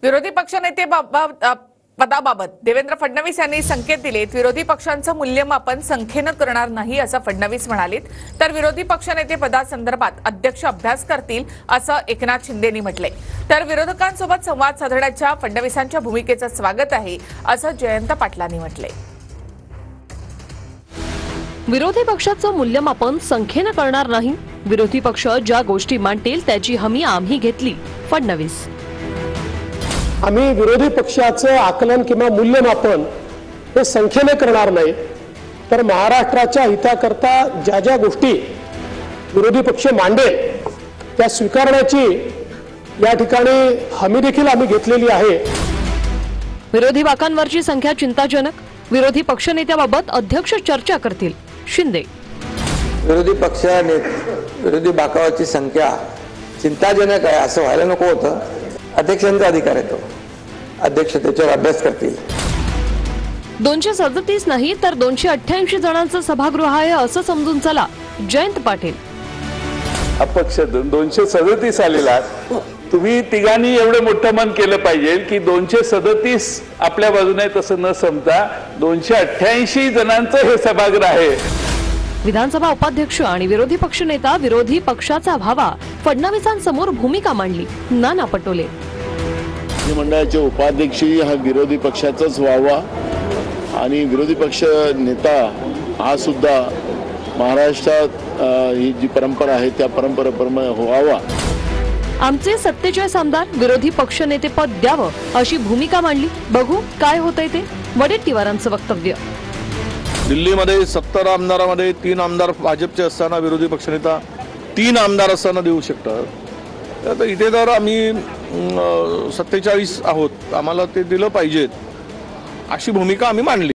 विरोधी पक्षनेते पदाबाबत देवेंद्र फडणवीस यांनी संकेत दिलेत। विरोधी पक्षांचं मूल्यमापन संख्येनं करणार नाही असं फडणवीस म्हणालेत। तर विरोधी पक्षनेते पदासंदर्भात अध्यक्ष अभ्यास करतील असं एकनाथ शिंदेंनी म्हटलंय। तर विरोधकांसोबत संवाद साधण्याच्या फडणवीसांच्या भूमिकेचं स्वागत आहे असं जयंत पाटलांनी म्हटलंय। विरोधी पक्षाचं मूल्यमापन संख्येनं करणार नाही। विरोधी पक्ष ज्या गोष्टी मांडतील त्याची हमी आम्ही घेतली। फडणवीस आम्ही विरोधी पक्षाचं आकलन किंवा मूल्यमापन हे संख्येने करणार नाही, तर महाराष्ट्राच्या हिताकरता ज्या ज्या गोष्टी विरोधी पक्ष मांडेल त्या स्वीकारण्याची या ठिकाणी हमी देखील आम्ही घेतलेली आहे। विरोधी बाकांवरची संख्या चिंताजनक। विरोधी पक्षनेत्याबाबत अध्यक्ष चर्चा करतील। शिंदे विरोधी बाकावरची संख्या चिंताजनक आहे असं व्हायला नको होतं। अध्यक्षांचा अधिकार आहे तो, अध्यक्ष त्याच्यावर अभ्यास करतील। 237 नाही तर 288 जणांचं सभागृह आहे असं समजून चला। जयंत पाटील अपक्ष 237 आलेला, तुम्ही तिघांनी एवढं मोठं मन केलं पाहिजे की 237 आपल्या बाजूने तसं न समजा 288 जणांचं हे सभागृह आहे। विधानसभा उपाध्यक्ष आणि विरोधी पक्षनेता विरोधी पक्षाचा व्हावा, फडणवीसांसमोर भूमिका मांडली। नाना पटोले मंडळाचे उपाध्यक्षही हा विरोधी पक्षाचाच व्हावा आणि विरोधी पक्ष नेता हा सुद्धा महाराष्ट्रात ही जी परंपरा आहे त्या परंपरेप्रमाणे व्हावा। आमचे 47 आमदार विरोधी पक्षनेतेपद द्यावं अशी भूमिका मांडली। बघू काय होतंय ते। वडेट्टीवारांचं वक्तव्य। दिल्लीमध्ये 70 आमदारांमध्ये 3 आमदार भाजपचे असताना विरोधी पक्षनेता 3 आमदार असताना देऊ शकतात। आता इथे तर आम्ही 47 आहोत, आम्हाला ते दिलं पाहिजेत अशी भूमिका आम्ही मांडली।